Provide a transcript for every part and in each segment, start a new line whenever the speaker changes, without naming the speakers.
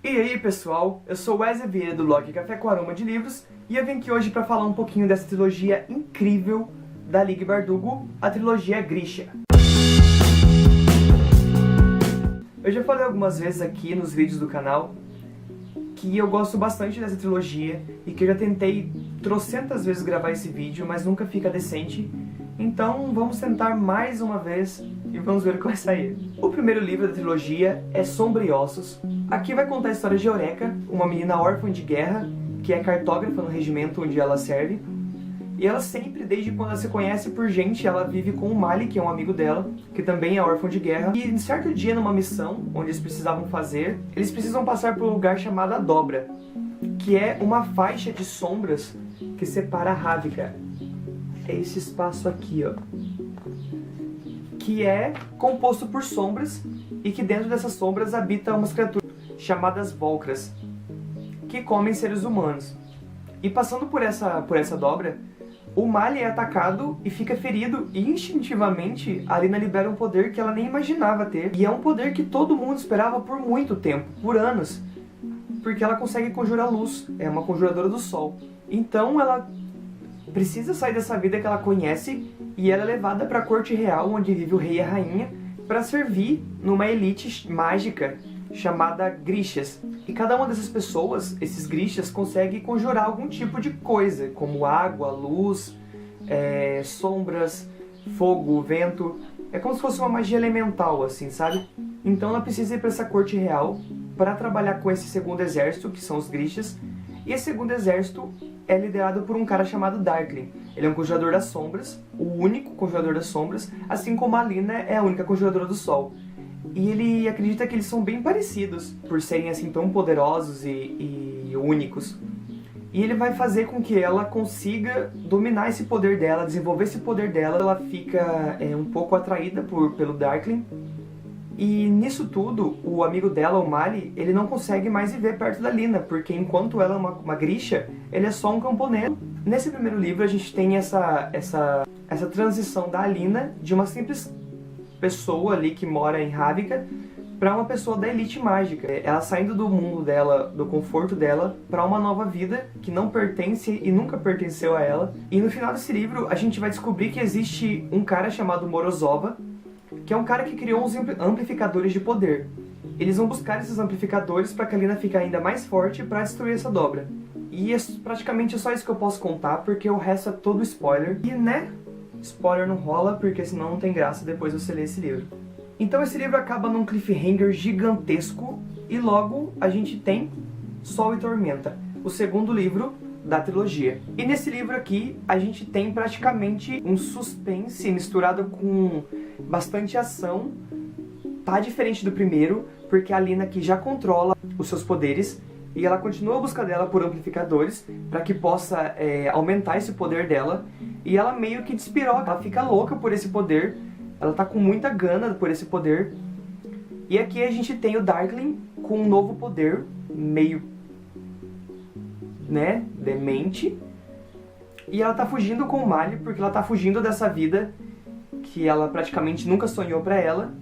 E aí pessoal, eu sou o Wesley Vieira do blog Café com Aroma de Livros e eu vim aqui hoje para falar um pouquinho dessa trilogia incrível da Ligue Bardugo, a trilogia Grisha. Eu já falei algumas vezes aqui nos vídeos do canal que eu gosto bastante dessa trilogia e que eu já tentei trocentas vezes gravar esse vídeo, mas nunca fica decente. Então vamos tentar mais uma vez e vamos ver o que vai sair. O primeiro livro da trilogia é Sombra e Ossos. Aqui vai contar a história de Eureka, uma menina órfã de guerra, que é cartógrafa no regimento onde ela serve. E ela sempre, desde quando ela se conhece por gente, ela vive com o Mali, que é um amigo dela, que também é órfão de guerra. E em certo dia, numa missão, onde eles precisavam fazer, eles precisam passar por um lugar chamado A Dobra, que é uma faixa de sombras que separa Ravnica. É esse espaço aqui, ó, que é composto por sombras e que dentro dessas sombras habitam umas criaturas chamadas Volcras, que comem seres humanos. E passando por essa dobra, o Mali é atacado e fica ferido, e instintivamente a Alina libera um poder que ela nem imaginava ter. E é um poder que todo mundo esperava por muito tempo, por anos, porque ela consegue conjurar luz, é uma conjuradora do sol. Então ela precisa sair dessa vida que ela conhece e ela é levada para a corte real, onde vive o rei e a rainha, para servir numa elite mágica chamada Grishas. E cada uma dessas pessoas, esses Grishas, consegue conjurar algum tipo de coisa, como água, luz, sombras, fogo, vento. É como se fosse uma magia elemental, assim, sabe? Então ela precisa ir para essa corte real para trabalhar com esse segundo exército, que são os Grishas. E esse segundo exército é liderado por um cara chamado Darkling. Ele é um conjurador das sombras, o único conjurador das sombras, assim como a Alina é a única conjuradora do sol. E ele acredita que eles são bem parecidos, por serem assim tão poderosos e únicos. E ele vai fazer com que ela consiga dominar esse poder dela, desenvolver esse poder dela. Ela fica um pouco atraída pelo Darkling. E nisso tudo, o amigo dela, o Mali, ele não consegue mais viver perto da Alina, porque enquanto ela é uma Grisha, ele é só um camponês. Nesse primeiro livro a gente tem essa transição da Alina, de uma simples pessoa ali que mora em Ravnica, para uma pessoa da elite mágica. Ela saindo do mundo dela, do conforto dela, para uma nova vida que não pertence e nunca pertenceu a ela. E no final desse livro a gente vai descobrir que existe um cara chamado Morozova, que é um cara que criou uns amplificadores de poder. Eles vão buscar esses amplificadores para que a Alina fique ainda mais forte para destruir essa dobra. E é praticamente só isso que eu posso contar, porque o resto é todo spoiler. E né, spoiler não rola, porque senão não tem graça depois você ler esse livro. Então esse livro acaba num cliffhanger gigantesco, e logo a gente tem Sol e Tormenta, o segundo livro da trilogia. E nesse livro aqui a gente tem praticamente um suspense misturado com bastante ação. Tá diferente do primeiro, porque a Alina aqui já controla os seus poderes e ela continua a busca dela por amplificadores para que possa aumentar esse poder dela. E ela meio que despiroca, ela fica louca por esse poder, ela tá com muita gana por esse poder. E aqui a gente tem o Darkling com um novo poder, meio demente. E ela tá fugindo com o Mali, porque ela tá fugindo dessa vida que ela praticamente nunca sonhou pra ela.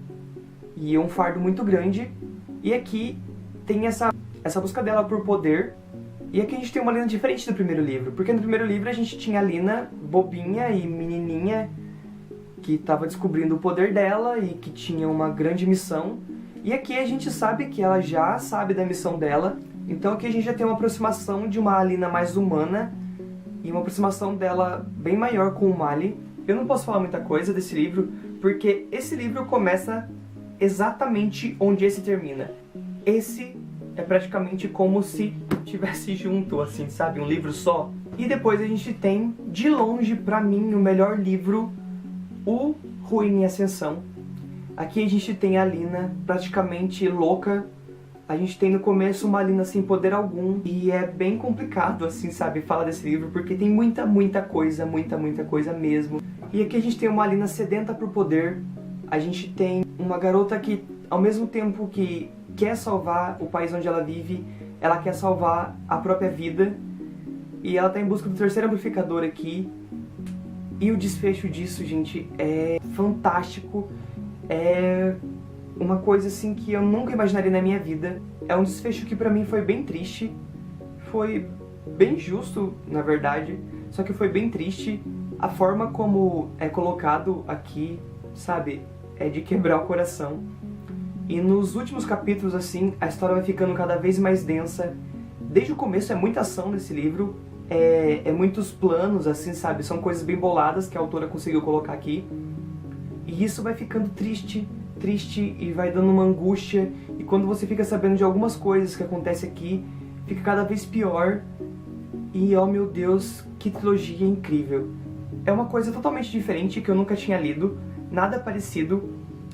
E é um fardo muito grande. E aqui tem essa busca dela por poder. E aqui a gente tem uma Alina diferente do primeiro livro, porque no primeiro livro a gente tinha a Alina bobinha e menininha, que estava descobrindo o poder dela e que tinha uma grande missão. E aqui a gente sabe que ela já sabe da missão dela. Então aqui a gente já tem uma aproximação de uma Alina mais humana e uma aproximação dela bem maior com o Mali. Eu não posso falar muita coisa desse livro, porque esse livro começa exatamente onde esse termina. Esse é praticamente como se tivesse junto, assim, sabe? Um livro só. E depois a gente tem, de longe, pra mim, o melhor livro, o Ruína e Ascensão. Aqui a gente tem a Alina praticamente louca. A gente tem no começo uma Alina sem poder algum. E é bem complicado, assim, sabe, falar desse livro, porque tem muita coisa mesmo. E aqui a gente tem uma Alina sedenta por poder. A gente tem uma garota que, ao mesmo tempo que quer salvar o país onde ela vive, ela quer salvar a própria vida. E ela tá em busca do terceiro amplificador aqui. E o desfecho disso, gente, é fantástico. É uma coisa assim que eu nunca imaginaria na minha vida. É um desfecho que pra mim foi bem triste, foi bem justo, na verdade, só que foi bem triste. A forma como é colocado aqui, sabe, é de quebrar o coração. E nos últimos capítulos, assim, a história vai ficando cada vez mais densa. Desde o começo é muita ação nesse livro, é muitos planos, assim, sabe, são coisas bem boladas que a autora conseguiu colocar aqui. E isso vai ficando triste, triste, e vai dando uma angústia. E quando você fica sabendo de algumas coisas que acontecem aqui, fica cada vez pior. E, oh meu Deus, que trilogia incrível. É uma coisa totalmente diferente que eu nunca tinha lido, nada parecido.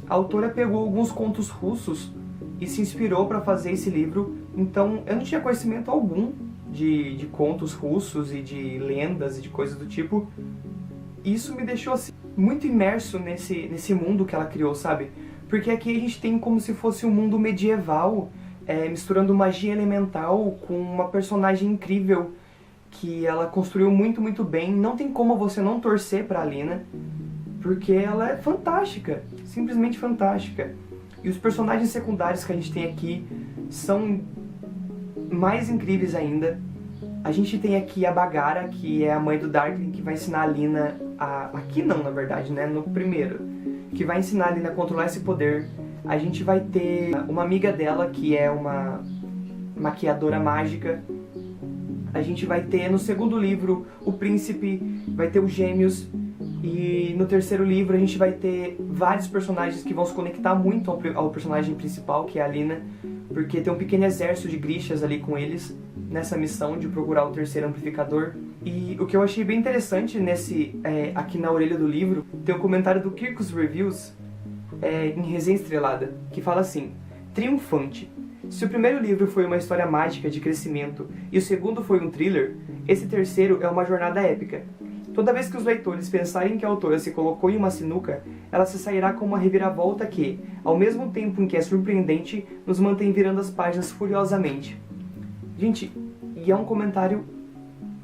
A autora pegou alguns contos russos e se inspirou para fazer esse livro. Então, eu não tinha conhecimento algum de contos russos e de lendas e de coisas do tipo. Isso me deixou assim, muito imerso nesse mundo que ela criou, sabe? Porque aqui a gente tem como se fosse um mundo medieval, misturando magia elemental com uma personagem incrível que ela construiu muito, muito bem. Não tem como você não torcer pra Alina, porque ela é fantástica, simplesmente fantástica. E os personagens secundários que a gente tem aqui são mais incríveis ainda. A gente tem aqui a Bagara, que é a mãe do Darkling, que vai ensinar a Alina aqui não, na verdade, né? No primeiro. Que vai ensinar a Alina a controlar esse poder. A gente vai ter uma amiga dela, que é uma maquiadora mágica. A gente vai ter no segundo livro o príncipe, vai ter os gêmeos. E no terceiro livro a gente vai ter vários personagens que vão se conectar muito ao personagem principal, que é a Alina. Porque tem um pequeno exército de Grishas ali com eles, nessa missão de procurar o terceiro amplificador. E o que eu achei bem interessante aqui na orelha do livro, tem um comentário do Kirkus Reviews, em resenha estrelada, que fala assim: triunfante. Se o primeiro livro foi uma história mágica de crescimento e o segundo foi um thriller, esse terceiro é uma jornada épica. Toda vez que os leitores pensarem que a autora se colocou em uma sinuca, ela se sairá com uma reviravolta que, ao mesmo tempo em que é surpreendente, nos mantém virando as páginas furiosamente. Gente, e é um comentário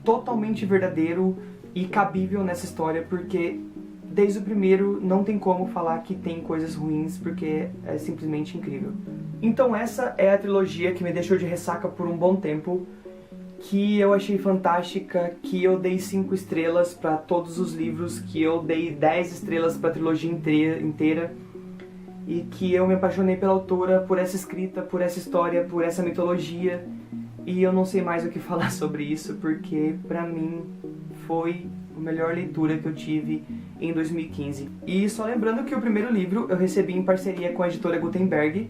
totalmente verdadeiro e cabível nessa história, porque desde o primeiro não tem como falar que tem coisas ruins, porque é simplesmente incrível. Então essa é a trilogia que me deixou de ressaca por um bom tempo, que eu achei fantástica, que eu dei 5 estrelas para todos os livros, que eu dei 10 estrelas para a trilogia inteira, e que eu me apaixonei pela autora, por essa escrita, por essa história, por essa mitologia, e eu não sei mais o que falar sobre isso, porque pra mim foi a melhor leitura que eu tive em 2015. E só lembrando que o primeiro livro eu recebi em parceria com a editora Gutenberg,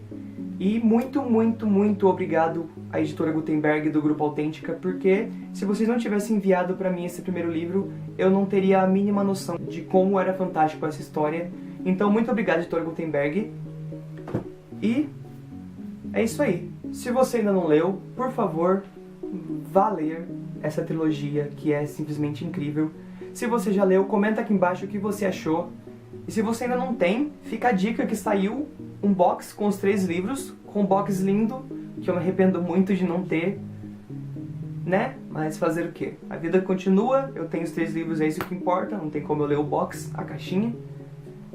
e muito, muito, muito obrigado à editora Gutenberg do Grupo Autêntica, porque se vocês não tivessem enviado pra mim esse primeiro livro, eu não teria a mínima noção de como era fantástico essa história. Então, muito obrigado, editora Gutenberg. E é isso aí. Se você ainda não leu, por favor, vá ler essa trilogia, que é simplesmente incrível. Se você já leu, comenta aqui embaixo o que você achou. E se você ainda não tem, fica a dica que saiu um box com os 3 livros, com um box lindo, que eu me arrependo muito de não ter, né? Mas fazer o quê? A vida continua, eu tenho os 3 livros, é isso que importa, não tem como eu ler o box, a caixinha.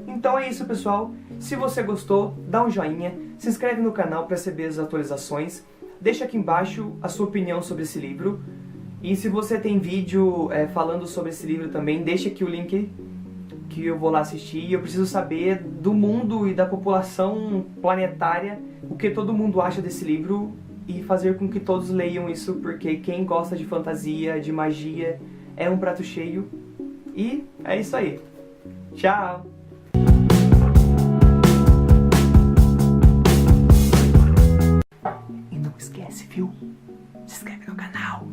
Então é isso, pessoal. Se você gostou, dá um joinha, se inscreve no canal para receber as atualizações, deixa aqui embaixo a sua opinião sobre esse livro. E se você tem vídeo falando sobre esse livro também, deixa aqui o link que eu vou lá assistir. Eu preciso saber do mundo e da população planetária o que todo mundo acha desse livro e fazer com que todos leiam isso, porque quem gosta de fantasia, de magia, é um prato cheio. E é isso aí. Tchau! E não esquece, viu? Se inscreve no canal.